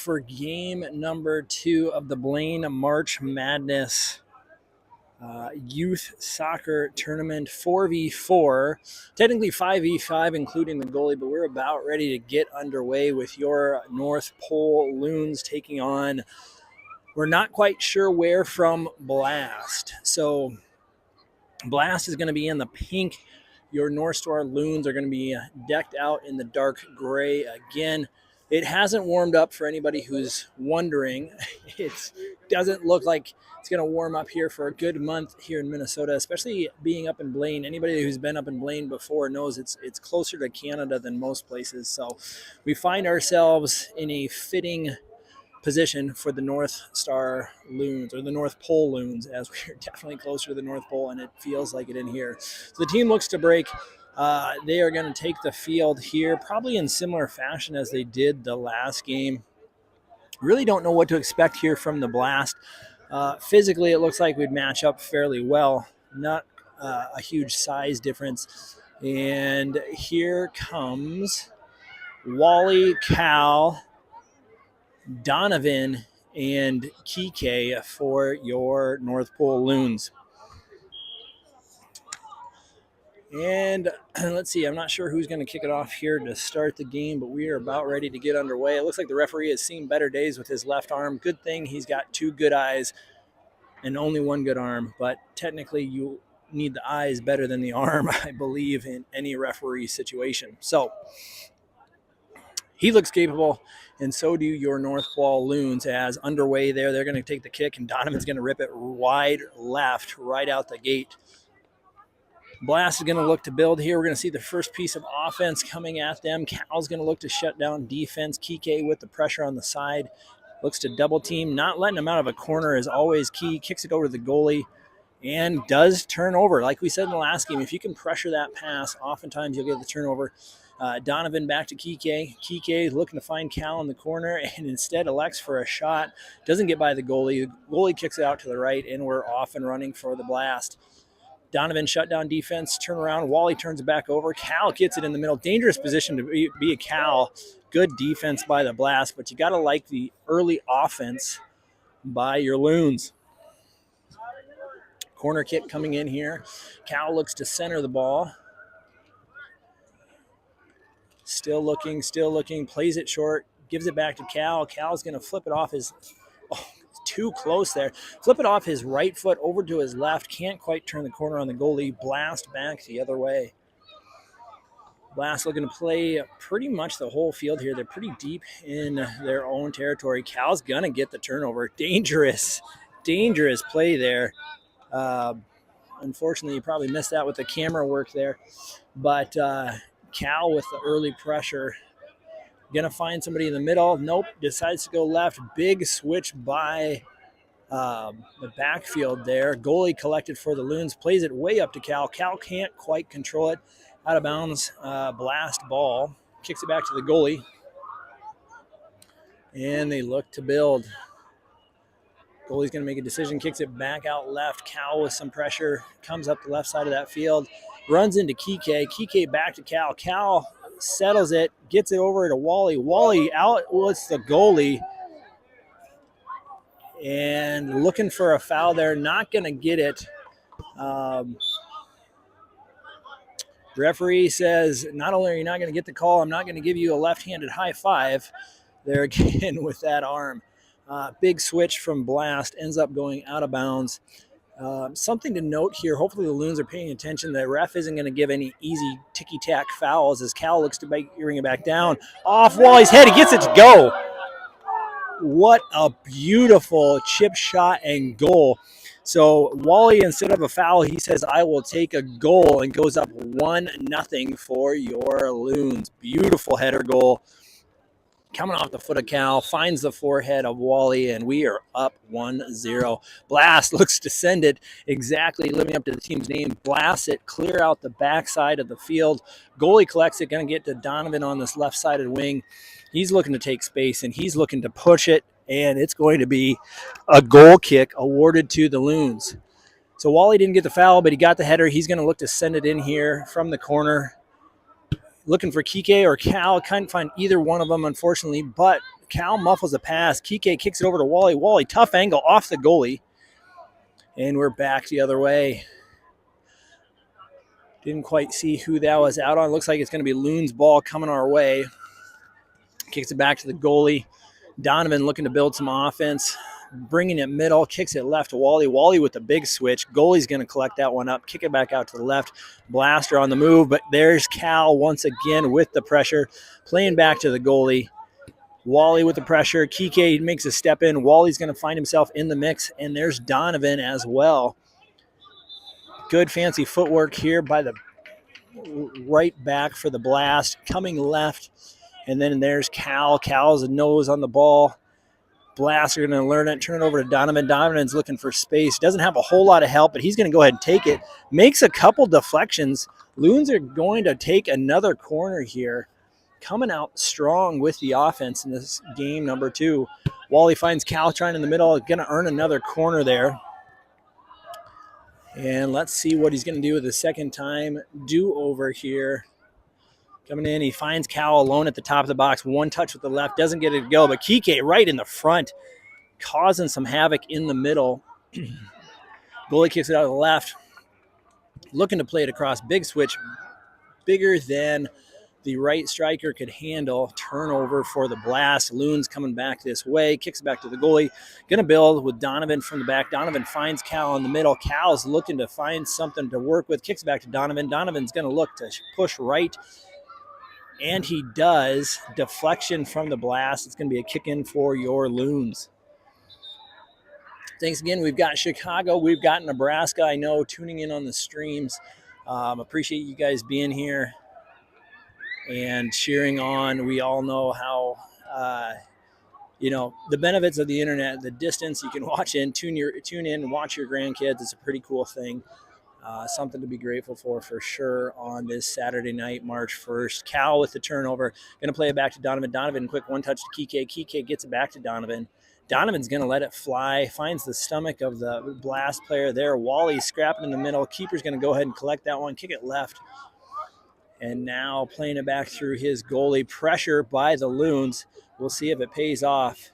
for game number 2 of the Blaine March Madness Youth Soccer Tournament 4v4. Technically 5v5, including the goalie, but we're about ready to get underway with your North Pole Loons taking on, we're not quite sure where from, Blast. So Blast is going to be in the pink. Your North Star Loons are going to be decked out in the dark gray again. It hasn't warmed up for anybody who's wondering. It doesn't look like it's going to warm up here for a good month here in Minnesota, especially being up in Blaine. Anybody who's been up in Blaine before knows it's closer to Canada than most places. So we find ourselves in a fitting position for the North Star Loons, or the North Pole Loons, as we're definitely closer to the North Pole, and it feels like it in here. So the team looks to break. They are going to take the field here, probably in similar fashion as they did the last game. Really don't know what to expect here from the Blast. Physically, it looks like we'd match up fairly well. Not a huge size difference. And here comes Wally, Cal, Donovan, and Kike for your North Pole Loons. And let's see, I'm not sure who's going to kick it off here to start the game, but we are about ready to get underway. It looks like the referee has seen better days with his left arm. Good thing he's got 2 good eyes and only 1 good arm, but technically you need the eyes better than the arm, I believe, in any referee situation. So he looks capable, and so do your North Pole Loons. As underway there, they're going to take the kick, and Donovan's going to rip it wide left right out the gate. Blast is going to look to build here. We're going to see the first piece of offense coming at them. Cal's going to look to shut down defense. Kike with the pressure on the side. Looks to double team. Not letting him out of a corner is always key. Kicks it over to the goalie and does turn over. Like we said in the last game, if you can pressure that pass, oftentimes you'll get the turnover. Donovan back to Kike. Kike looking to find Cal in the corner and instead elects for a shot. Doesn't get by the goalie. The goalie kicks it out to the right, and we're off and running for the Blast. Donovan shut down defense, turn around. Wally turns it back over. Cal gets it in the middle. Dangerous position to be a Cal. Good defense by the Blast, but you got to like the early offense by your Loons. Corner kick coming in here. Cal looks to center the ball. Still looking, plays it short, gives it back to Cal. Cal's going to flip it off his... too close there. Flip it off his right foot over to his left. Can't quite turn the corner on the goalie. Blast back the other way. Blast looking to play pretty much the whole field here. They're pretty deep in their own territory. Cal's going to get the turnover. Dangerous play there. Unfortunately, you probably missed that with the camera work there. But Cal with the early pressure. Going to find somebody in the middle. Nope. Decides to go left. Big switch by the backfield there. Goalie collected for the Loons. Plays it way up to Cal. Cal can't quite control it. Out of bounds. Blast ball. Kicks it back to the goalie. And they look to build. Goalie's going to make a decision. Kicks it back out left. Cal with some pressure. Comes up the left side of that field. Runs into Kike. Kike back to Cal. Cal settles it, gets it over to Wally. Wally out with the goalie and looking for a foul there. Not going to get it. Referee says, not only are you not going to get the call, I'm not going to give you a left-handed high five there again with that arm. Big switch from Blast, ends up going out of bounds. Something to note here, hopefully the Loons are paying attention. The ref isn't going to give any easy ticky-tack fouls as Cal looks to bring it back down. Off Wally's head, he gets it to go. What a beautiful chip shot and goal. So Wally, instead of a foul, he says, I will take a goal, and goes up 1-0 for your Loons. Beautiful header goal. Coming off the foot of Cal, finds the forehead of Wally, and we are up 1-0. Blast looks to send it exactly living up to the team's name. Blasts it clear out the backside of the field. Goalie collects it, going to get to Donovan on this left-sided wing. He's looking to take space, and he's looking to push it, and it's going to be a goal kick awarded to the Loons. So Wally didn't get the foul, but he got the header. He's going to look to send it in here from the corner. Looking for Kike or Cal. Couldn't find either one of them, unfortunately, but Cal muffles a pass. Kike kicks it over to Wally. Wally, tough angle off the goalie. And we're back the other way. Didn't quite see who that was out on. Looks like it's going to be Loon's ball coming our way. Kicks it back to the goalie. Donovan looking to build some offense. Bringing it middle, kicks it left to Wally. Wally with the big switch. Goalie's going to collect that one up, kick it back out to the left. Blaster on the move, but there's Cal once again with the pressure, playing back to the goalie. Wally with the pressure. Kike makes a step in. Wally's going to find himself in the mix, and there's Donovan as well. Good fancy footwork here by the right back for the blast. Coming left, and then there's Cal. Cal's nose on the ball. Blast are going to learn it, turn it over to Donovan. Donovan's looking for space. Doesn't have a whole lot of help, but he's going to go ahead and take it. Makes a couple deflections. Loons are going to take another corner here. Coming out strong with the offense in this game, number 2. Wally finds Cal trying in the middle. Going to earn another corner there. And let's see what he's going to do with the second time do-over here. Coming in, he finds Cal alone at the top of the box. One touch with the left, doesn't get it to go, but Kike right in the front, causing some havoc in the middle. Goalie kicks it out of the left, looking to play it across. Big switch, bigger than the right striker could handle. Turnover for the Blast. Loons coming back this way, kicks it back to the goalie. Going to build with Donovan from the back. Donovan finds Cal in the middle. Cal's looking to find something to work with, kicks it back to Donovan. Donovan's going to look to push right. And he does. Deflection from the Blast. It's going to be a kick-in for your Loons. Thanks again. We've got Chicago. We've got Nebraska. I know, tuning in on the streams. Appreciate you guys being here and cheering on. We all know how, the benefits of the internet, the distance you can watch in, tune in and watch your grandkids. It's a pretty cool thing. Something to be grateful for sure on this Saturday night, March 1st. Cal with the turnover. Going to play it back to Donovan. Donovan, quick one touch to Kike. Kike gets it back to Donovan. Donovan's going to let it fly. Finds the stomach of the Blast player there. Wally scrapping in the middle. Keeper's going to go ahead and collect that one. Kick it left. And now playing it back through his goalie. Pressure by the Loons. We'll see if it pays off.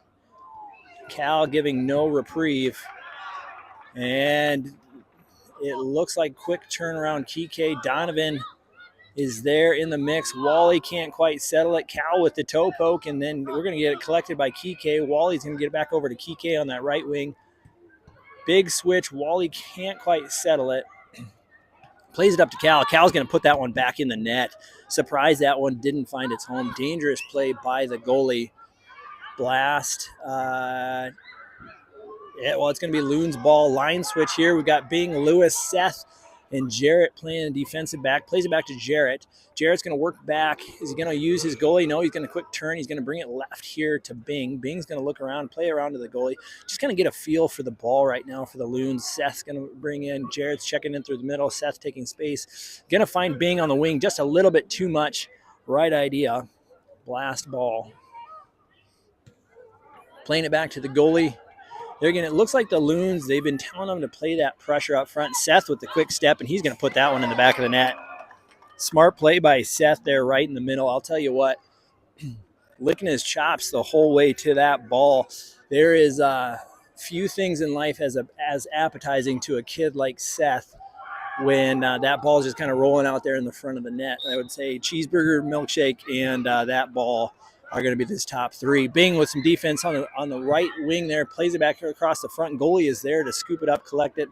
Cal giving no reprieve. And it looks like quick turnaround. Kike, Donovan is there in the mix. Wally can't quite settle it. Cal with the toe poke, and then we're going to get it collected by Kike. Wally's going to get it back over to Kike on that right wing. Big switch. Wally can't quite settle it. Plays it up to Cal. Cal's going to put that one back in the net. Surprised that one didn't find its home. Dangerous play by the goalie. Blast. It's going to be Loon's ball. Line switch here. We've got Bing, Lewis, Seth, and Jarrett playing defensive back. Plays it back to Jarrett. Jarrett's going to work back. Is he going to use his goalie? No, he's going to quick turn. He's going to bring it left here to Bing. Bing's going to look around, play around to the goalie. Just kind of get a feel for the ball right now for the Loons. Seth's going to bring in. Jarrett's checking in through the middle. Seth taking space. Going to find Bing on the wing. Just a little bit too much. Right idea. Blast ball. Playing it back to the goalie. It looks like the Loons, they've been telling them to play that pressure up front. Seth with the quick step, and he's going to put that one in the back of the net. Smart play by Seth there right in the middle. I'll tell you what, licking his chops the whole way to that ball. There is few things in life as appetizing to a kid like Seth when that ball is just kind of rolling out there in the front of the net. I would say cheeseburger, milkshake, and that ball are going to be this top 3. Bing with some defense on the right wing there, plays it back across the front. Goalie is there to scoop it up, collect it.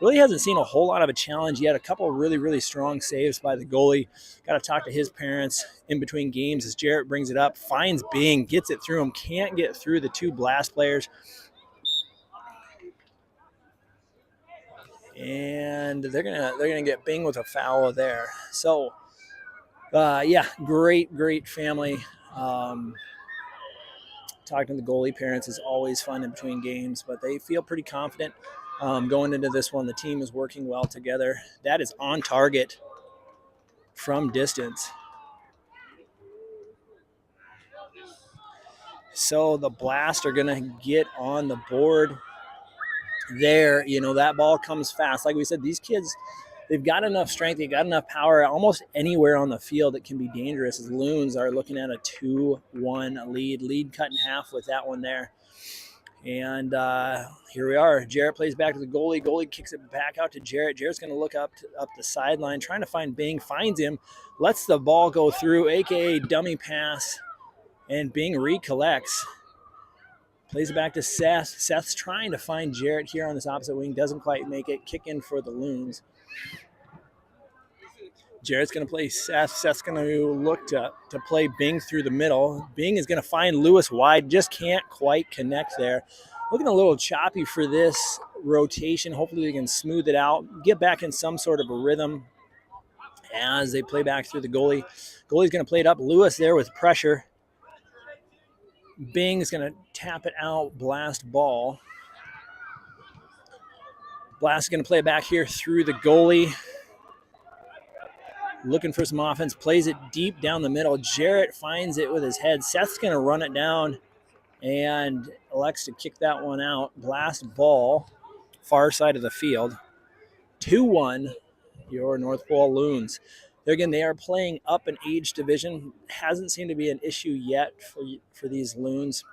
Really hasn't seen a whole lot of a challenge yet. A couple of really, really strong saves by the goalie. Got to talk to his parents in between games as Jarrett brings it up, finds Bing, gets it through him, can't get through the 2 Blast players. And they're gonna get Bing with a foul there. So, great family. Talking to the goalie parents is always fun in between games, but they feel pretty confident going into this one. The team is working well together. That is on target from distance. So the Blast are going to get on the board there. That ball comes fast. Like we said, these kids, they've got enough strength, they've got enough power almost anywhere on the field that can be dangerous, as Loons are looking at a 2-1 lead cut in half with that one there. And here we are. Jarrett plays back to the goalie. Goalie kicks it back out to Jarrett. Jarrett's going to look up the sideline, trying to find Bing. Finds him, lets the ball go through, a.k.a. dummy pass, and Bing recollects. Plays it back to Seth. Seth's trying to find Jarrett here on this opposite wing. Doesn't quite make it. Kick in for the Loons. Jarrett's going to play Seth. Seth's going to look to play Bing through the middle. Bing is going to find Lewis wide. Just can't quite connect there. Looking a little choppy for this rotation. Hopefully they can smooth it out, get back in some sort of a rhythm as they play back through the goalie. Goalie's going to play it up. Lewis there with pressure. Bing is going to tap it out. Blast ball. Blast is going to play it back here through the goalie. Looking for some offense. Plays it deep down the middle. Jarrett finds it with his head. Seth's going to run it down and elects to kick that one out. Blast ball. Far side of the field. 2-1, your North Pole Loons. Again, they are playing up an age division. Hasn't seemed to be an issue yet for these Loons.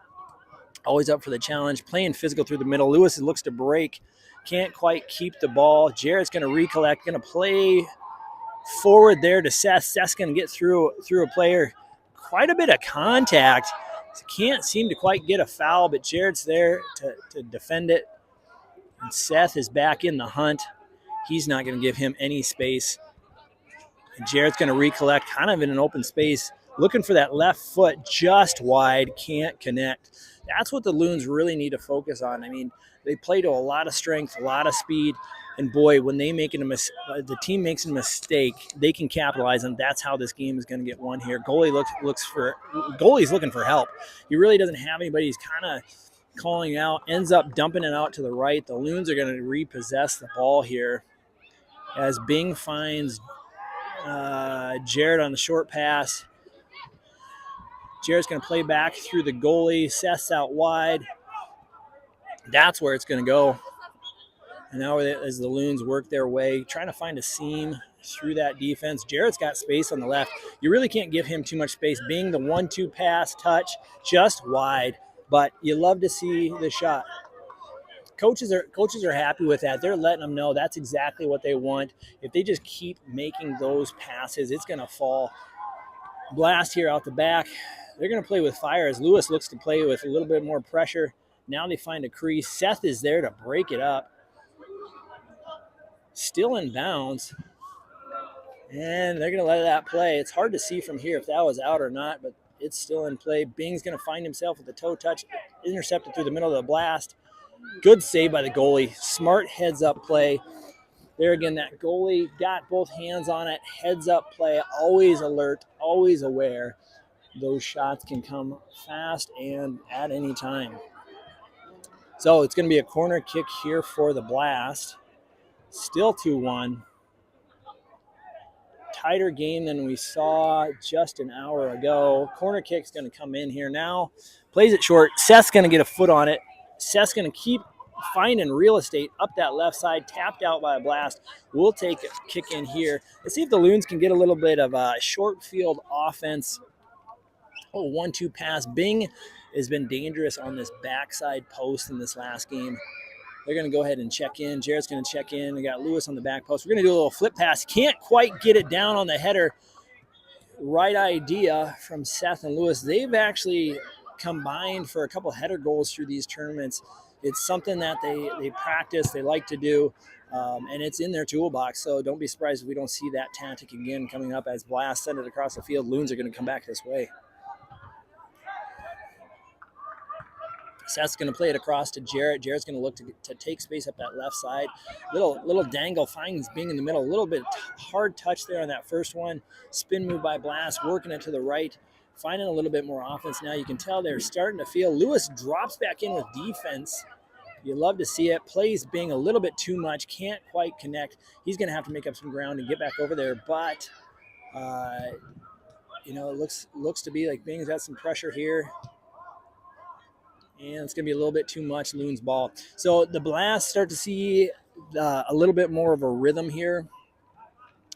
Always up for the challenge. Playing physical through the middle. Lewis looks to break. Can't quite keep the ball. Jarrett's going to recollect. Going to play forward there to Seth. Seth's going to get through a player. Quite a bit of contact. Can't seem to quite get a foul, but Jarrett's there to defend it. And Seth is back in the hunt. He's not going to give him any space. And Jarrett's going to recollect kind of in an open space, looking for that left foot just wide, can't connect. That's what the Loons really need to focus on. I mean, they play to a lot of strength, a lot of speed, and boy, when they make the team makes a mistake, they can capitalize on. That's how this game is going to get won here. Goalie's looking for help. He really doesn't have anybody. He's kind of calling out, ends up dumping it out to the right. The Loons are going to repossess the ball here as Bing finds Jarrett on the short pass. Jarrett's going to play back through the goalie. Seth's out wide. That's where it's going to go. And now as the Loons work their way, trying to find a seam through that defense. Jarrett's got space on the left. You really can't give him too much space. Being the 1-2 pass, touch, just wide. But you love to see the shot. Coaches are happy with that. They're letting them know that's exactly what they want. If they just keep making those passes, it's going to fall. Blast here out the back. They're going to play with fire as Lewis looks to play with a little bit more pressure. Now they find a crease. Seth is there to break it up. Still in bounds. And they're going to let that play. It's hard to see from here if that was out or not, but it's still in play. Bing's going to find himself with a toe touch. Intercepted through the middle of the blast. Good save by the goalie. Smart heads-up play. There again, that goalie got both hands on it. Heads-up play. Always alert. Always aware. Those shots can come fast and at any time. So it's going to be a corner kick here for the Blast. Still 2-1. Tighter game than we saw just an hour ago. Corner kick's going to come in here now. Plays it short. Seth's going to get a foot on it. Seth's going to keep finding real estate up that left side. Tapped out by a Blast. We'll take a kick in here. Let's see if the Loons can get a little bit of a short field offense. 1-2 pass. Bing has been dangerous on this backside post in this last game. They're going to go ahead and check in. Jarrett's going to check in. We got Lewis on the back post. We're going to do a little flip pass. Can't quite get it down on the header. Right idea from Seth and Lewis. They've actually combined for a couple header goals through these tournaments. It's something that they practice, they like to do, and it's in their toolbox. So don't be surprised if we don't see that tactic again coming up as Blast send it across the field. Loons are going to come back this way. Seth's going to play it across to Jarrett. Jarrett's going to look to take space up that left side. Little dangle finds Bing in the middle. A little bit hard touch there on that first one. Spin move by Blast, working it to the right. Finding a little bit more offense now. You can tell they're starting to feel. Lewis drops back in with defense. You love to see it. Plays Bing a little bit too much. Can't quite connect. He's going to have to make up some ground and get back over there. But, it looks to be like Bing's got some pressure here. And it's going to be a little bit too much Loons ball. So the Blast start to see a little bit more of a rhythm here.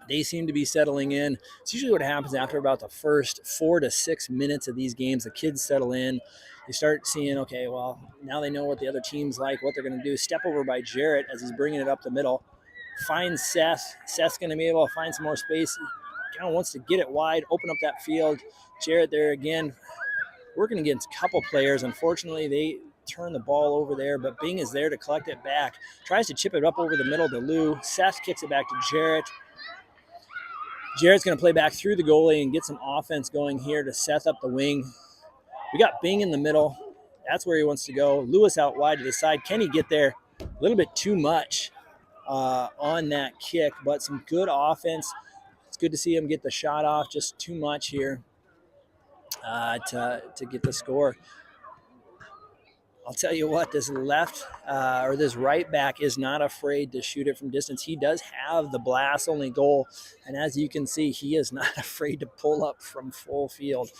They seem to be settling in. It's usually what happens after about the first 4 to 6 minutes of these games. The kids settle in. They start seeing, okay, well, now they know what the other team's like, what they're going to do. Step over by Jarrett as he's bringing it up the middle. Finds Seth. Seth's going to be able to find some more space. He kind of wants to get it wide, open up that field. Jarrett there again, working against a couple players. Unfortunately, they turn the ball over there, but Bing is there to collect it back. Tries to chip it up over the middle to Lou. Seth kicks it back to Jarrett. Jarrett's going to play back through the goalie and get some offense going here to Seth up the wing. We got Bing in the middle. That's where he wants to go. Lewis out wide to the side. Can he get there? A little bit too much on that kick, but some good offense. It's good to see him get the shot off. Just too much here to get the score. I'll tell you what, this left or this right back is not afraid to shoot it from distance. He does have the blast only goal, and as you can see, he is not afraid to pull up from full field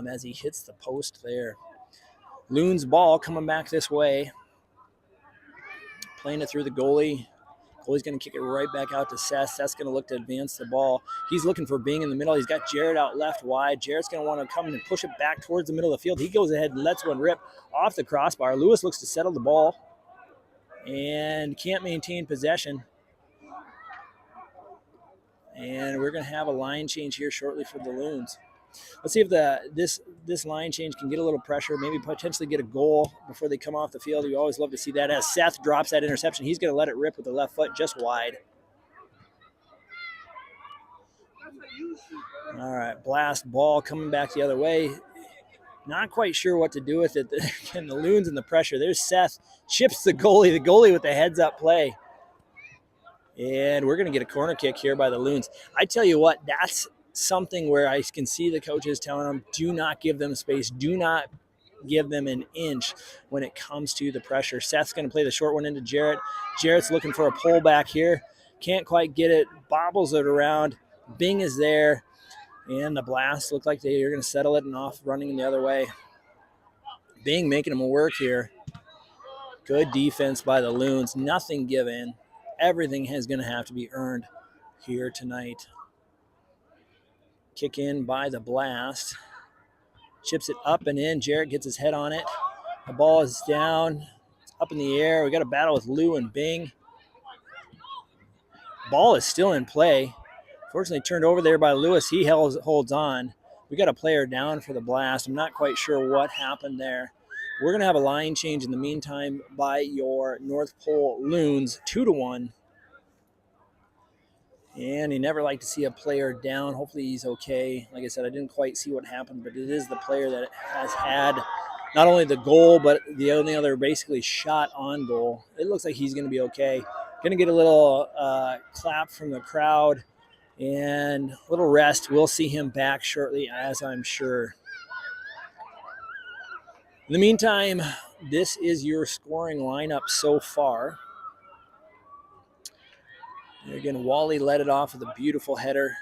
as he hits the post there. Loon's ball coming back this way, playing it through the goalie. Goalie's going to kick it right back out to Seth. Seth's going to look to advance the ball. He's looking for Bing in the middle. He's got Jarrett out left wide. Jarrett's going to want to come and push it back towards the middle of the field. He goes ahead and lets one rip off the crossbar. Lewis looks to settle the ball and can't maintain possession. And we're going to have a line change here shortly for the Loons. Let's see if this line change can get a little pressure, maybe potentially get a goal before they come off the field. You always love to see that. As Seth drops that interception, he's going to let it rip with the left foot just wide. All right, blast ball coming back the other way. Not quite sure what to do with it. And the Loons and the pressure. There's Seth, chips the goalie with the heads-up play. And we're going to get a corner kick here by the Loons. I tell you what, that's something where I can see the coaches telling them, do not give them space. Do not give them an inch when it comes to the pressure. Seth's going to play the short one into Jarrett. Jarrett's looking for a pullback here. Can't quite get it. Bobbles it around. Bing is there. And the blast looked like they are going to settle it and off running the other way. Bing making them work here. Good defense by the Loons. Nothing given. Everything is going to have to be earned here tonight. Kick in by the blast. Chips it up and in. Jarrett gets his head on it. The ball is down. It's up in the air. We got a battle with Lou and Bing. Ball is still in play. Fortunately turned over there by Lewis. He holds on. We got a player down for the blast. I'm not quite sure what happened there. We're going to have a line change in the meantime by your North Pole Loons, 2-1. And you never like to see a player down. Hopefully he's okay. Like I said, I didn't quite see what happened, but it is the player that has had not only the goal, but the only other basically shot on goal. It looks like he's going to be okay. Going to get a little clap from the crowd and a little rest. We'll see him back shortly, as I'm sure. In the meantime, this is your scoring lineup so far. Again, Wally led it off with a beautiful header.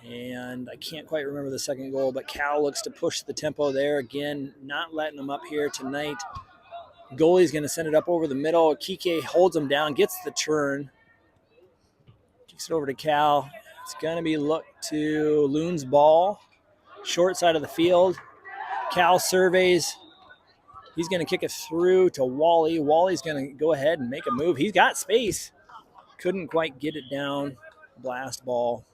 And I can't quite remember the second goal, but Cal looks to push the tempo there. Again, not letting them up here tonight. Goalie's going to send it up over the middle. Kike holds him down, gets the turn. Kicks it over to Cal. It's going to be looked to Loon's ball. Short side of the field. Cal surveys. He's going to kick it through to Wally. Wally's going to go ahead and make a move. He's got space. Couldn't quite get it down. Blast ball.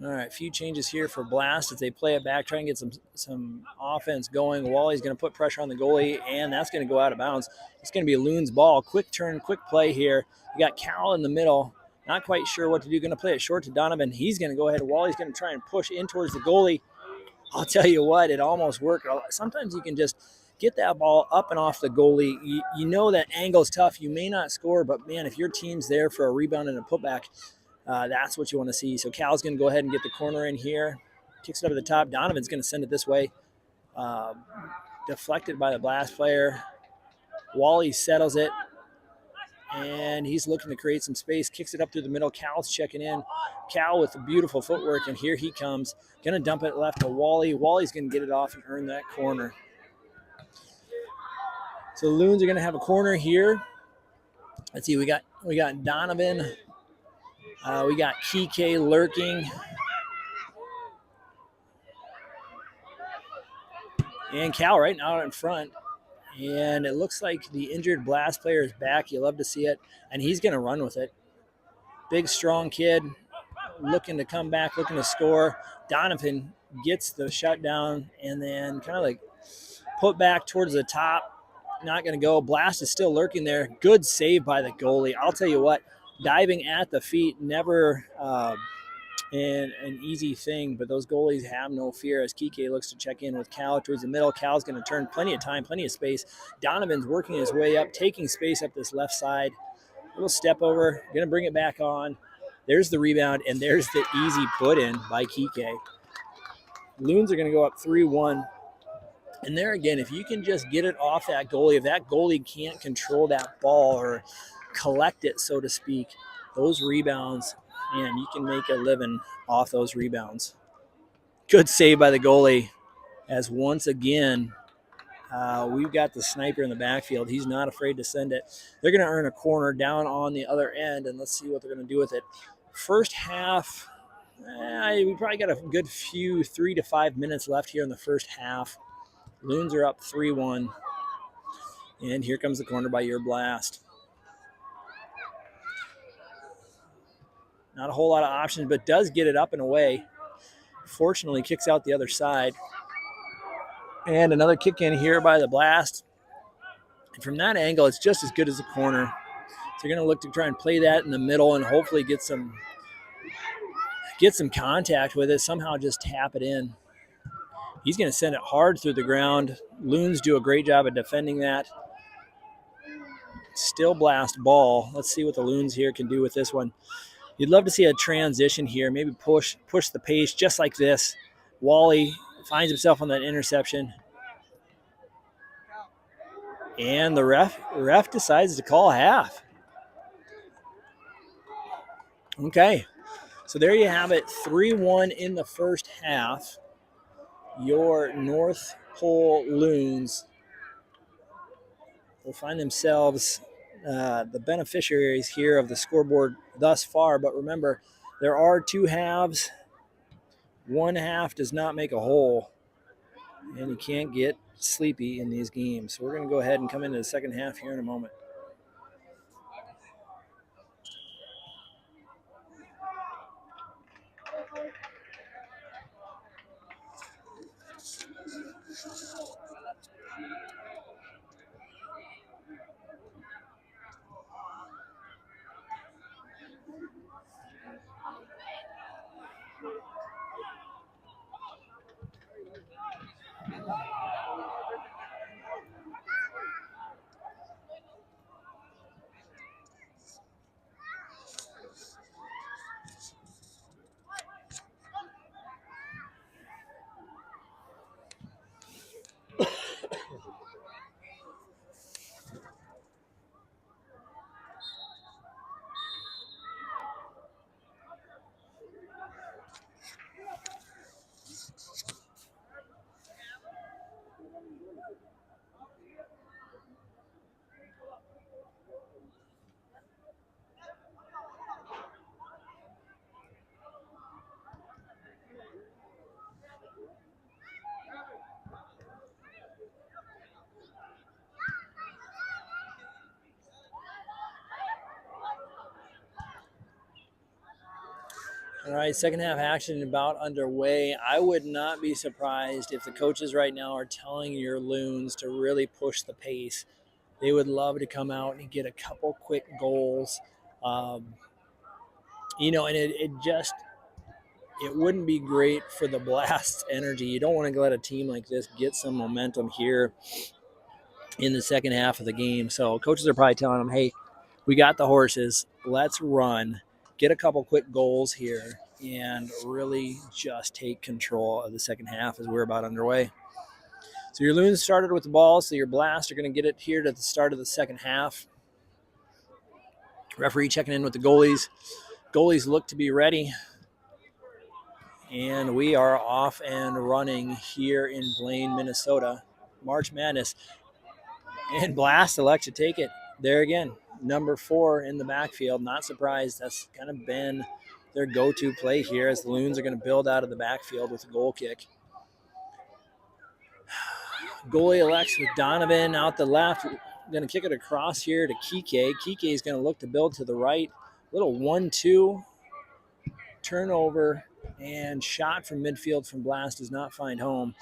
All right, a few changes here for Blast as they play it back, try and get some offense going. Wally's going to put pressure on the goalie, and that's going to go out of bounds. It's going to be a Loon's ball. Quick turn, quick play here. You got Cal in the middle. Not quite sure what to do. Going to play it short to Donovan. He's going to go ahead. Wally's going to try and push in towards the goalie. I'll tell you what, it almost worked. Sometimes you can just get that ball up and off the goalie. You know that angle's tough. You may not score, but, man, if your team's there for a rebound and a putback, that's what you want to see. So Cal's going to go ahead and get the corner in here. Kicks it up at the top. Donovan's going to send it this way. Deflected by the Blast player. Wally settles it. And he's looking to create some space. Kicks it up through the middle. Cal's checking in. Cal with the beautiful footwork, and here he comes. Going to dump it left to Wally. Wally's going to get it off and earn that corner. So the Loons are going to have a corner here. Let's see, we got Donovan. We got Kike lurking. And Cal right now out in front. And it looks like the injured Blast player is back. You love to see it. And he's going to run with it. Big, strong kid looking to come back, looking to score. Donovan gets the shutdown and then kind of like put back towards the top. Not going to go. Blast is still lurking there. Good save by the goalie. I'll tell you what, diving at the feet, never an easy thing, but those goalies have no fear as Kike looks to check in with Cal towards the middle. Cal's going to turn, plenty of time, plenty of space. Donovan's working his way up, taking space up this left side. Little step over, going to bring it back on. There's the rebound, and there's the easy put in by Kike. Loons are going to go up 3-1. And there again, if you can just get it off that goalie, if that goalie can't control that ball or collect it, so to speak, those rebounds, man, you can make a living off those rebounds. Good save by the goalie as once again, we've got the sniper in the backfield. He's not afraid to send it. They're going to earn a corner down on the other end, and let's see what they're going to do with it. First half, we probably got a good few 3 to 5 minutes left here in the first half. Loons are up 3-1. And here comes the corner by your Blast. Not a whole lot of options, but does get it up and away. Fortunately, kicks out the other side. And another kick in here by the Blast. And from that angle, it's just as good as a corner. So you're going to look to try and play that in the middle and hopefully get some contact with it. Somehow just tap it in. He's going to send it hard through the ground. Loons do a great job of defending that. Still Blast ball. Let's see what the Loons here can do with this one. You'd love to see a transition here. Maybe push the pace just like this. Wally finds himself on that interception. And the ref decides to call half. Okay. So there you have it. 3-1 in the first half. Your North Pole Loons will find themselves the beneficiaries here of the scoreboard thus far. But remember, there are two halves. One half does not make a whole. And you can't get sleepy in these games. So we're going to go ahead and come into the second half here in a moment. All right, second half action about underway. I would not be surprised if the coaches right now are telling your Loons to really push the pace. They would love to come out and get a couple quick goals. And it wouldn't be great for the Blast's energy. You don't want to let a team like this get some momentum here in the second half of the game. So coaches are probably telling them, hey, we got the horses. Let's run. Get a couple quick goals here and really just take control of the second half as we're about underway. So your Loons started with the ball, so your Blast are going to get it here to the start of the second half. Referee checking in with the goalies. Goalies look to be ready. And we are off and running here in Blaine, Minnesota. March Madness. And Blast elects to take it. There again, number 4 in the backfield. Not surprised. That's kind of been their go-to play here as the Loons are going to build out of the backfield with a goal kick. Goalie elects with Donovan out the left. Going to kick it across here to Kike. Kike is going to look to build to the right. Little 1-2 turnover and shot from midfield from Blast does not find home.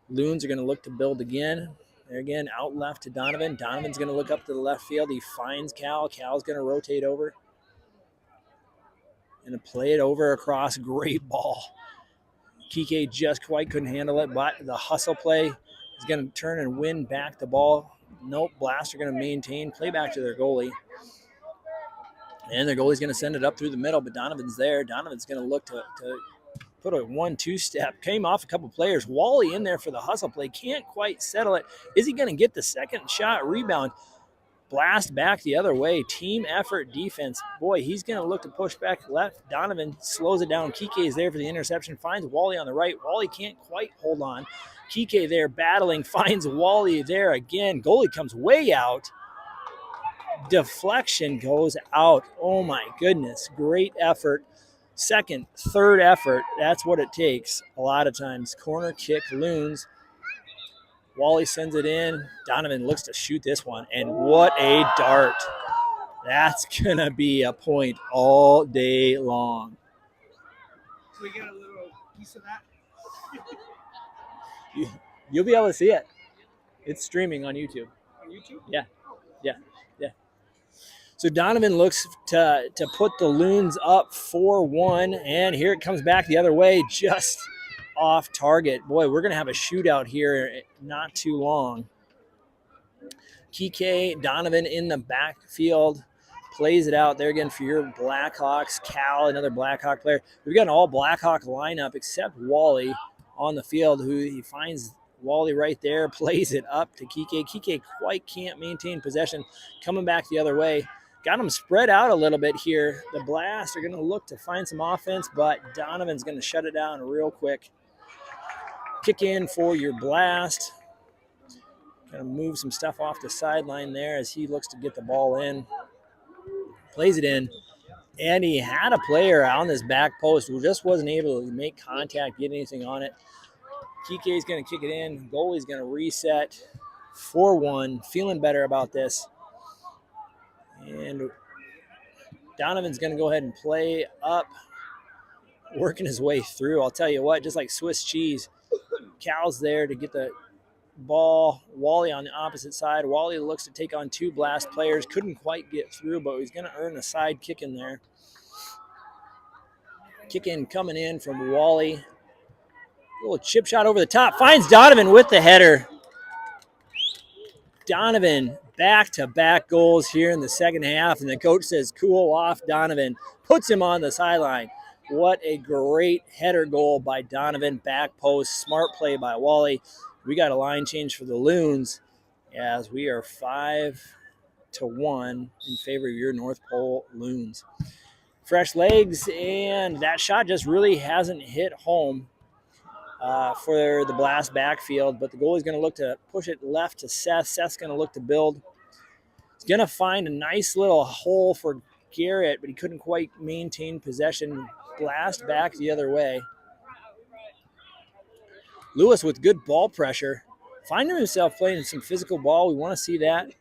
Loons are going to look to build again. There again, out left to Donovan. Donovan's going to look up to the left field. He finds Cal. Cal's going to rotate over. And play it over across. Great ball. Kike just quite couldn't handle it, but the hustle play is going to turn and win back the ball. Nope, Blast are going to maintain. Play back to their goalie. And their goalie's going to send it up through the middle, but Donovan's there. Donovan's going to look to put a 1-2 step. Came off a couple players. Wally in there for the hustle play. Can't quite settle it. Is he going to get the second shot? Rebound. Blast back the other way. Team effort defense. Boy, he's going to look to push back left. Donovan slows it down. Kike is there for the interception. Finds Wally on the right. Wally can't quite hold on. Kike there battling. Finds Wally there again. Goalie comes way out. Deflection goes out. Oh my goodness. Great effort. Second, third effort. That's what it takes a lot of times. Corner kick, Loons. Wally sends it in. Donovan looks to shoot this one. And what a dart. That's going to be a point all day long. Can we get a little piece of that? You'll be able to see it. It's streaming on YouTube. On YouTube? Yeah. So Donovan looks to put the Loons up 4-1, and here it comes back the other way, just off target. Boy, we're going to have a shootout here not too long. Kike, Donovan in the backfield, plays it out there again for your Blackhawks. Cal, another Blackhawk player. We've got an all Blackhawk lineup except Wally on the field, who he finds Wally right there, plays it up to Kike. Kike quite can't maintain possession, coming back the other way. Got them spread out a little bit here. The Blast are going to look to find some offense, but Donovan's going to shut it down real quick. Kick in for your Blast. Going to move some stuff off the sideline there as he looks to get the ball in. Plays it in. And he had a player on this back post who just wasn't able to make contact, get anything on it. Kike's going to kick it in. Goalie's going to reset. 4-1. Feeling better about this. And Donovan's going to go ahead and play up, working his way through. I'll tell you what, just like Swiss cheese, Cal's there to get the ball. Wally on the opposite side. Wally looks to take on 2 Blast players. Couldn't quite get through, but he's going to earn a side kick in there. Kick in coming in from Wally. Little chip shot over the top. Finds Donovan with the header. Donovan, back-to-back goals here in the second half, and the coach says, cool off, Donovan. Puts him on the sideline. What a great header goal by Donovan. Back post, smart play by Wally. We got a line change for the Loons as we are 5-1 in favor of your North Pole Loons. Fresh legs, and that shot just really hasn't hit home for the Blast backfield, but the goalie's going to look to push it left to Seth. Seth's going to look to build. He's going to find a nice little hole for Garrett, but he couldn't quite maintain possession. Blast back the other way. Lewis with good ball pressure. Finding himself playing some physical ball. We want to see that,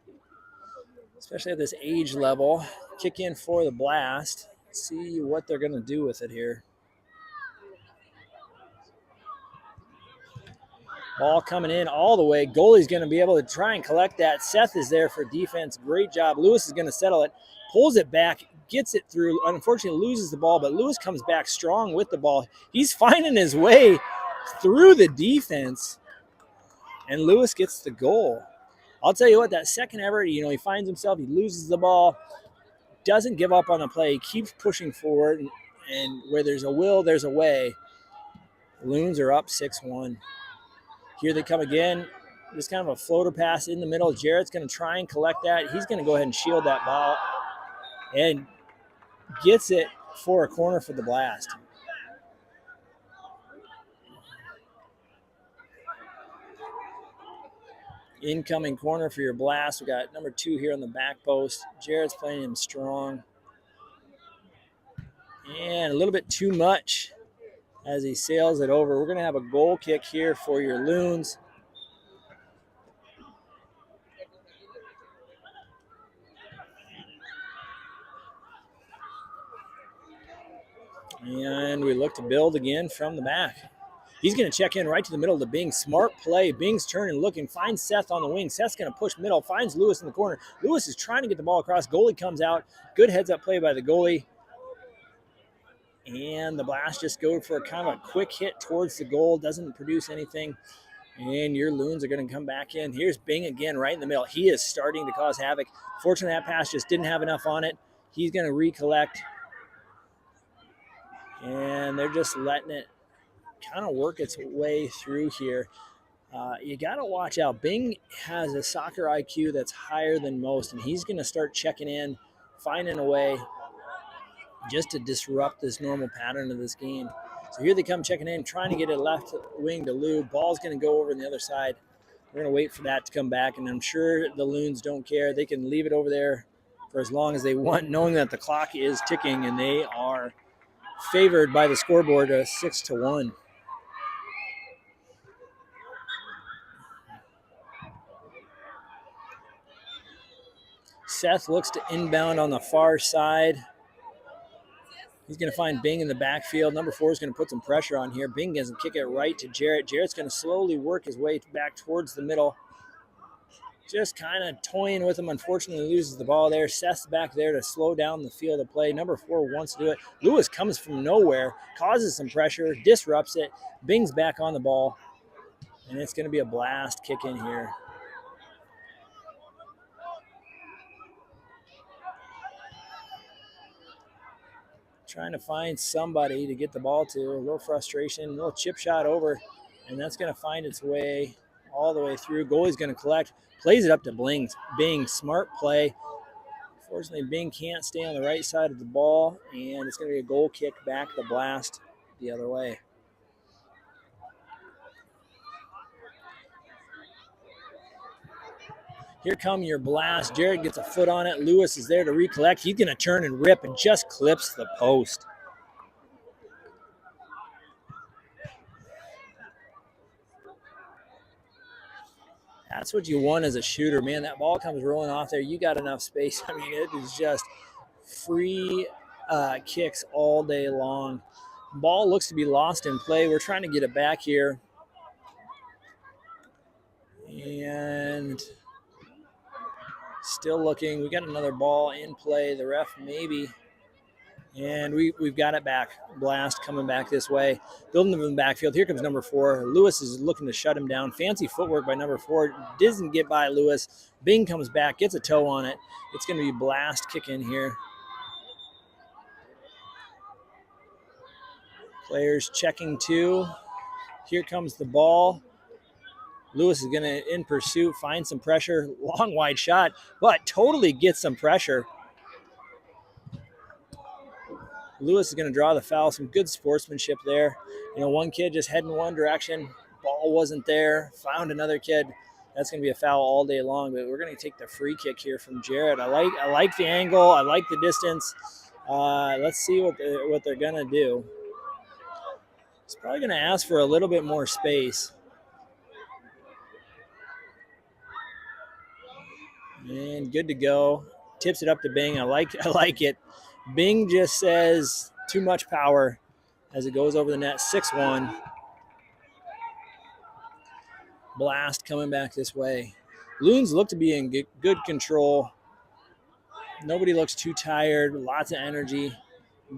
especially at this age level. Kick in for the Blast. See what they're going to do with it here. Ball coming in all the way. Goalie's going to be able to try and collect that. Seth is there for defense. Great job. Lewis is going to settle it. Pulls it back. Gets it through. Unfortunately, loses the ball, but Lewis comes back strong with the ball. He's finding his way through the defense, and Lewis gets the goal. I'll tell you what, that second effort, he finds himself. He loses the ball. Doesn't give up on the play. He keeps pushing forward, and where there's a will, there's a way. Loons are up 6-1. Here they come again. Just kind of a floater pass in the middle. Jarrett's going to try and collect that. He's going to go ahead and shield that ball and gets it for a corner for the Blast. Incoming corner for your Blast. We got number 2 here on the back post. Jared's playing him strong. And a little bit too much as he sails it over. We're going to have a goal kick here for your Loons. And we look to build again from the back. He's going to check in right to the middle to Bing. Smart play. Bing's turning, looking, finds Seth on the wing. Seth's going to push middle, finds Lewis in the corner. Lewis is trying to get the ball across. Goalie comes out. Good heads-up play by the goalie. And the Blast just go for kind of a quick hit towards the goal. Doesn't produce anything. And your Loons are going to come back in. Here's Bing again right in the middle. He is starting to cause havoc. Fortunately, that pass just didn't have enough on it. He's going to recollect. And they're just letting it kind of work its way through here. You got to watch out. Bing has a soccer IQ that's higher than most, and he's going to start checking in, finding a way just to disrupt this normal pattern of this game. So here they come checking in, trying to get it left wing to Lou. Ball's going to go over on the other side. We're going to wait for that to come back, and I'm sure the Loons don't care. They can leave it over there for as long as they want, knowing that the clock is ticking, and they are favored by the scoreboard 6-1. Seth looks to inbound on the far side. He's going to find Bing in the backfield. Number 4 is going to put some pressure on here. Bing doesn't kick it right to Jarrett. Jarrett's going to slowly work his way back towards the middle. Just kind of toying with him. Unfortunately, loses the ball there. Seth's back there to slow down the field of play. Number 4 wants to do it. Lewis comes from nowhere, causes some pressure, disrupts it. Bing's back on the ball, and it's going to be a Blast kick in here. Trying to find somebody to get the ball to. A little frustration, a little chip shot over, and that's going to find its way all the way through. Goalie's going to collect, plays it up to Blaine. Bing, smart play. Unfortunately, Bing can't stay on the right side of the ball, and it's going to be a goal kick back the Blast the other way. Here come your Blast. Jared gets a foot on it. Lewis is there to recollect. He's going to turn and rip and just clips the post. That's what you want as a shooter, man. That ball comes rolling off there. You got enough space. I mean, it is just free kicks all day long. Ball looks to be lost in play. We're trying to get it back here. And still looking. We got another ball in play. The ref maybe. And we've got it back. Blast coming back this way. Building them in the backfield. Here comes number 4. Lewis is looking to shut him down. Fancy footwork by number 4. Doesn't get by Lewis. Bing comes back, gets a toe on it. It's going to be Blast kick in here. Players checking too. Here comes the ball. Lewis is going to, in pursuit, find some pressure. Long, wide shot, but totally gets some pressure. Lewis is going to draw the foul. Some good sportsmanship there. You know, one kid just heading one direction. Ball wasn't there. Found another kid. That's going to be a foul all day long. But we're going to take the free kick here from Jared. I like the angle. I like the distance. Let's see what they're going to do. He's probably going to ask for a little bit more space. And good to go. Tips it up to Bing. I like it. Bing just says too much power as it goes over the net. 6-1. Blast coming back this way. Loons look to be in good control. Nobody looks too tired. Lots of energy.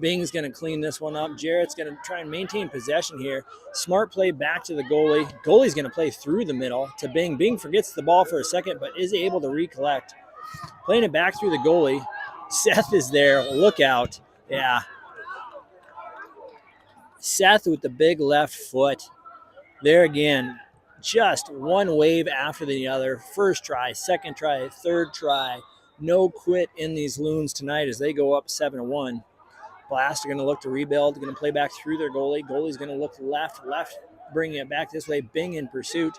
Bing's going to clean this one up. Jarrett's going to try and maintain possession here. Smart play back to the goalie. Goalie's going to play through the middle to Bing. Bing forgets the ball for a second, but is able to recollect. Playing it back through the goalie. Seth is there. Look out. Yeah. Seth with the big left foot. There again. Just one wave after the other. First try, second try, third try. No quit in these Loons tonight as they go up 7-1. Blast are going to look to rebuild. They're going to play back through their goalie. Goalie's going to look left, bringing it back this way. Bing in pursuit.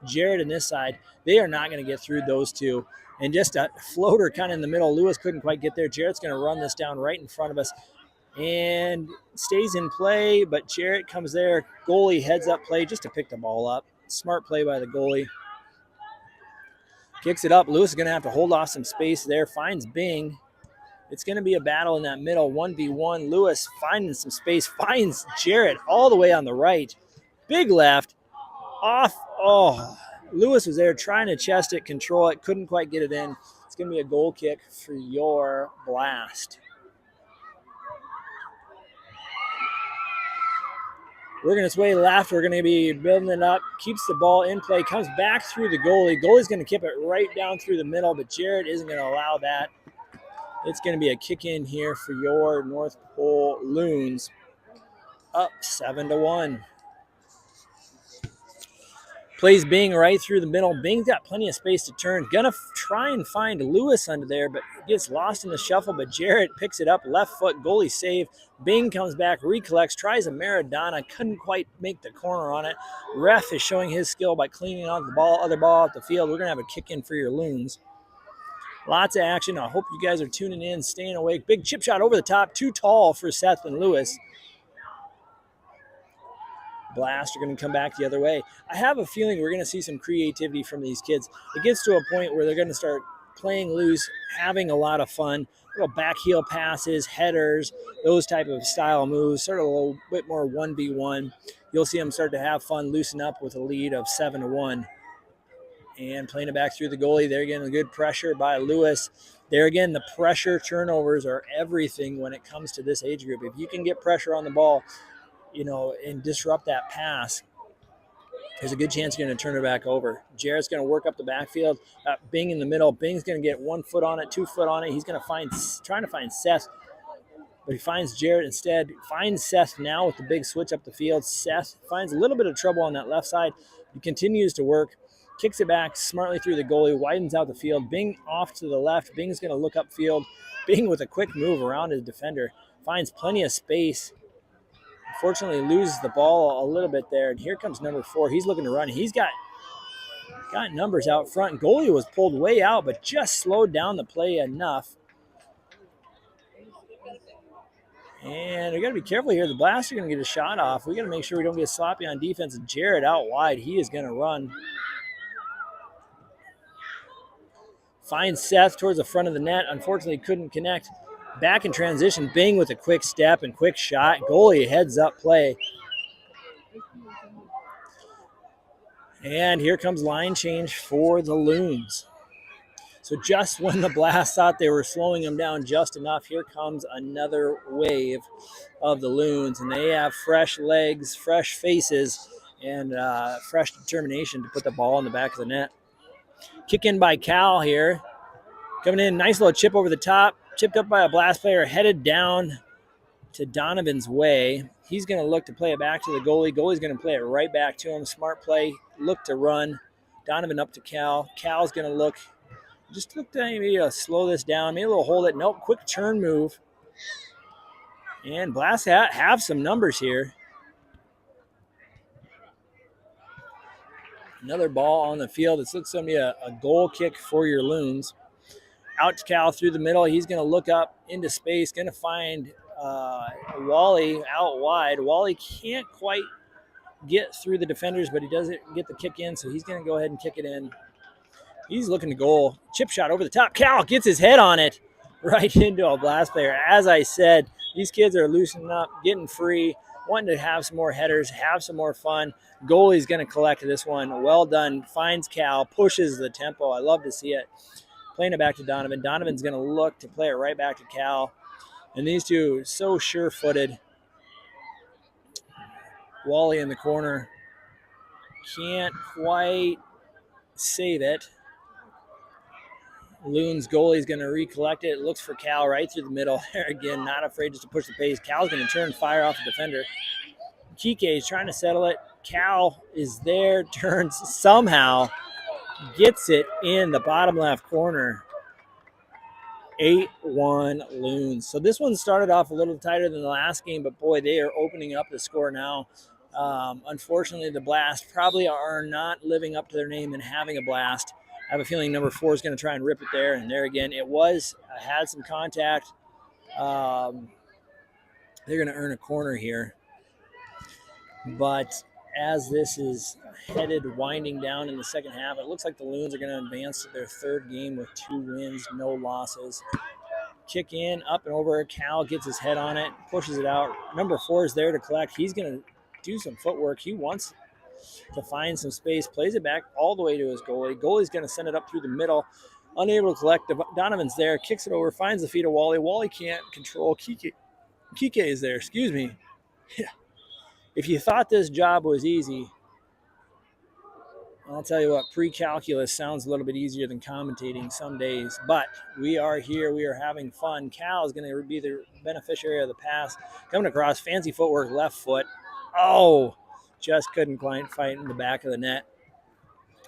Jarrett on this side. They are not going to get through those two. And just a floater kind of in the middle. Lewis couldn't quite get there. Jarrett's going to run this down right in front of us and stays in play, but Jarrett comes there. Goalie heads up play just to pick the ball up. Smart play by the goalie. Kicks it up. Lewis is going to have to hold off some space there. Finds Bing. It's going to be a battle in that middle, 1v1. Lewis finding some space. Finds Jarrett all the way on the right. Big left. Off. Oh, Lewis was there trying to chest it, control it. Couldn't quite get it in. It's going to be a goal kick for your Blast. Working its way left. We're going to be building it up. Keeps the ball in play. Comes back through the goalie. Goalie's going to keep it right down through the middle, but Jarrett isn't going to allow that. It's going to be a kick in here for your North Pole Loons. Up 7-1. Plays Bing right through the middle. Bing's got plenty of space to turn. Gonna try and find Lewis under there, but gets lost in the shuffle. But Jarrett picks it up, left foot, goalie save. Bing comes back, recollects, tries a Maradona, couldn't quite make the corner on it. Ref is showing his skill by cleaning out the ball, other ball off the field. We're gonna have a kick in for your Loons. Lots of action. I hope you guys are tuning in, staying awake. Big chip shot over the top, too tall for Seth and Lewis. Blast are going to come back the other way. I have a feeling we're going to see some creativity from these kids. It gets to a point where they're going to start playing loose, having a lot of fun. Little back heel passes, headers, those type of style moves, sort of a little bit more 1v1. You'll see them start to have fun, loosen up with a lead of 7-1. And playing it back through the goalie. There again, a good pressure by Lewis. There again, the pressure turnovers are everything when it comes to this age group. If you can get pressure on the ball, and disrupt that pass, there's a good chance you're going to turn it back over. Jarrett's going to work up the backfield. Bing in the middle. Bing's going to get 1 foot on it, 2 foot on it. He's going to trying to find Seth, but he finds Jarrett instead. Finds Seth now with the big switch up the field. Seth finds a little bit of trouble on that left side. He continues to work. Kicks it back smartly through the goalie. Widens out the field. Bing off to the left. Bing's going to look upfield. Bing with a quick move around his defender. Finds plenty of space. Unfortunately, loses the ball a little bit there. And here comes number 4. He's looking to run. He's got numbers out front. Goalie was pulled way out, but just slowed down the play enough. And we got to be careful here. The Blast are going to get a shot off. We got to make sure we don't get sloppy on defense. And Jarrett out wide. He is going to run. Finds Seth towards the front of the net. Unfortunately, couldn't connect. Back in transition, Bing with a quick step and quick shot. Goalie heads up play. And here comes line change for the Loons. So just when the Blast thought they were slowing them down just enough, here comes another wave of the Loons. And they have fresh legs, fresh faces, and fresh determination to put the ball in the back of the net. Kick in by Cal here. Coming in, nice little chip over the top. Chipped up by a Blast player, headed down to Donovan's way. He's going to look to play it back to the goalie. Goalie's going to play it right back to him. Smart play, look to run. Donovan up to Cal. Cal's going to look to maybe slow this down. Maybe a little hold it. Nope, quick turn move. And Blast have some numbers here. Another ball on the field. This looks going to be a goal kick for your Loons. Out to Cal through the middle. He's going to look up into space. Going to find Wally out wide. Wally can't quite get through the defenders, but he doesn't get the kick in, so he's going to go ahead and kick it in. He's looking to goal. Chip shot over the top. Cal gets his head on it right into a Blast player. As I said, these kids are loosening up, getting free, wanting to have some more headers, have some more fun. Goalie's going to collect this one. Well done. Finds Cal, pushes the tempo. I love to see it. Playing it back to Donovan. Donovan's going to look to play it right back to Cal. And these two so sure-footed. Wally in the corner. Can't quite save it. Loon's goalie's going to recollect it. Looks for Cal right through the middle. There again, not afraid just to push the pace. Cal's going to turn fire off the defender. Kike is trying to settle it. Cal is there, turns somehow. Gets it in the bottom left corner. 8-1 Loons. So this one started off a little tighter than the last game, but boy, they are opening up the score now. Unfortunately, the Blast probably are not living up to their name and having a blast. I have a feeling number 4 is going to try and rip it there. And there again, it was, had some contact. They're going to earn a corner here. But as this is headed winding down in the second half, it looks like the Loons are going to advance to their third game with 2 wins, no losses. Kick in, up and over. Cal gets his head on it, pushes it out. Number 4 is there to collect. He's going to do some footwork. He wants to find some space, plays it back all the way to his goalie. Goalie's going to send it up through the middle. Unable to collect. Donovan's there, kicks it over, finds the feet of Wally. Wally can't control. Kike is there, excuse me. Yeah. If you thought this job was easy, I'll tell you what, pre-calculus sounds a little bit easier than commentating some days. But we are here. We are having fun. Cal is going to be the beneficiary of the pass. Coming across, fancy footwork, left foot. Oh, just couldn't quite fight in the back of the net.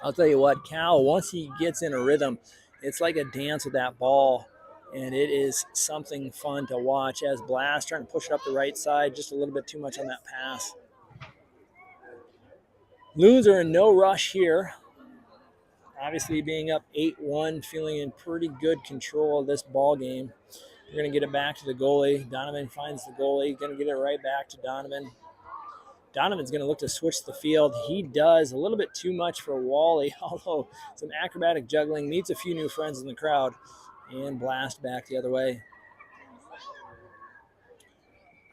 I'll tell you what, Cal, once he gets in a rhythm, it's like a dance with that ball. And it is something fun to watch as Blast trying to push it up the right side, just a little bit too much on that pass. Loons are in no rush here. Obviously being up 8-1, feeling in pretty good control of this ball game. We're going to get it back to the goalie. Donovan finds the goalie. Going to get it right back to Donovan. Donovan's going to look to switch the field. He does a little bit too much for Wally, although some acrobatic juggling, meets a few new friends in the crowd, and Blast back the other way.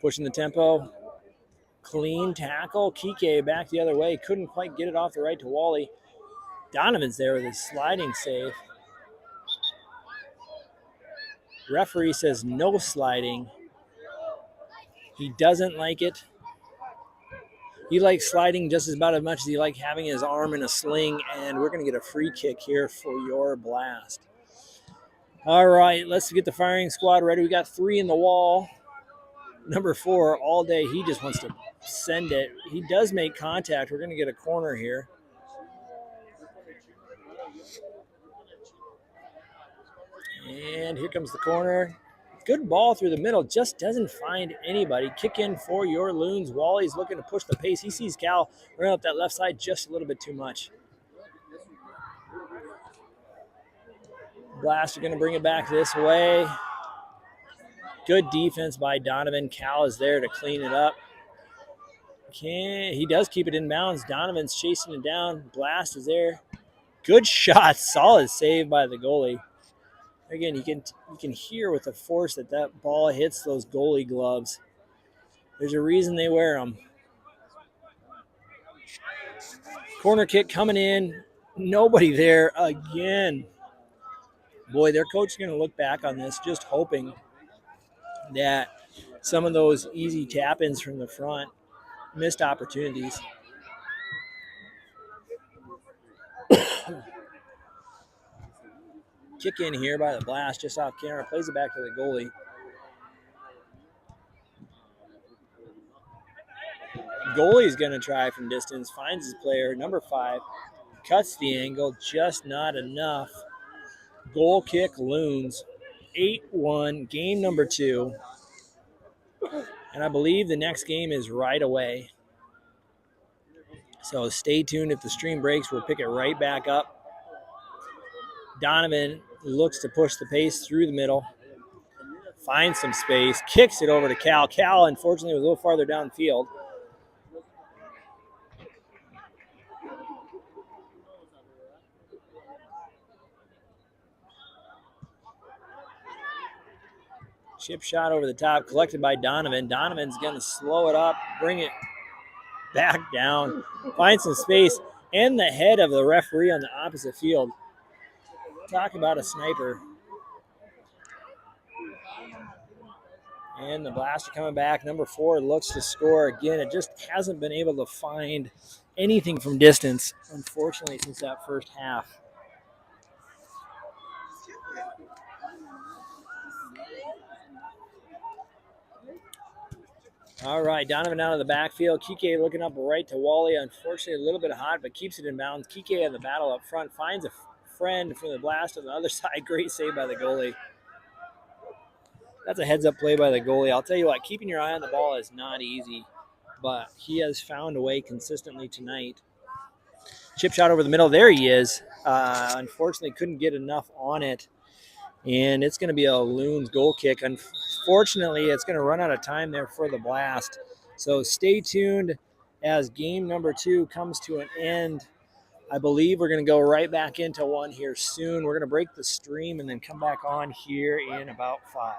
Pushing the tempo. Clean tackle. Kike back the other way. Couldn't quite get it off the right to Wally. Donovan's there with his sliding save. Referee says no sliding. He doesn't like it. He likes sliding just about as much as he likes having his arm in a sling, and we're going to get a free kick here for your Blast. All right, let's get the firing squad ready. We got 3 in the wall. Number 4 all day. He just wants to send it. He does make contact. We're going to get a corner here. And here comes the corner. Good ball through the middle. Just doesn't find anybody. Kick in for your Loons. Wally's looking to push the pace. He sees Cal running up that left side just a little bit too much. Blast are going to bring it back this way. Good defense by Donovan. Cal is there to clean it up. He does keep it in bounds. Donovan's chasing it down. Blast is there. Good shot. Solid save by the goalie. Again, you can hear with the force that ball hits those goalie gloves. There's a reason they wear them. Corner kick coming in. Nobody there again. Boy, their coach is going to look back on this just hoping that some of those easy tap-ins from the front, missed opportunities. Kick in here by the Blast, just off camera, plays it back to the goalie. Goalie's going to try from distance, finds his player, number 5, cuts the angle, just not enough. Goal kick, Loons, 8-1, game number 2. And I believe the next game is right away. So stay tuned. If the stream breaks, we'll pick it right back up. Donovan looks to push the pace through the middle. Finds some space. Kicks it over to Cal. Cal, unfortunately, was a little farther downfield. Chip shot over the top, collected by Donovan. Donovan's going to slow it up, bring it back down, find some space, and the head of the referee on the opposite field. Talk about a sniper. And the Blaster coming back. Number 4 looks to score again. It just hasn't been able to find anything from distance, unfortunately, since that first half. All right, Donovan out of the backfield. Kike looking up right to Wally. Unfortunately, a little bit hot, but keeps it in bounds. Kike in the battle up front. Finds a friend from the Blast on the other side. Great save by the goalie. That's a heads-up play by the goalie. I'll tell you what, keeping your eye on the ball is not easy. but he has found a way consistently tonight. Chip shot over the middle. There he is. Unfortunately, couldn't get enough on it. And it's going to be a Loons goal kick. Unfortunately, it's going to run out of time there for the Blast. So stay tuned as game number 2 comes to an end. I believe we're going to go right back into one here soon. We're going to break the stream and then come back on here in about 5.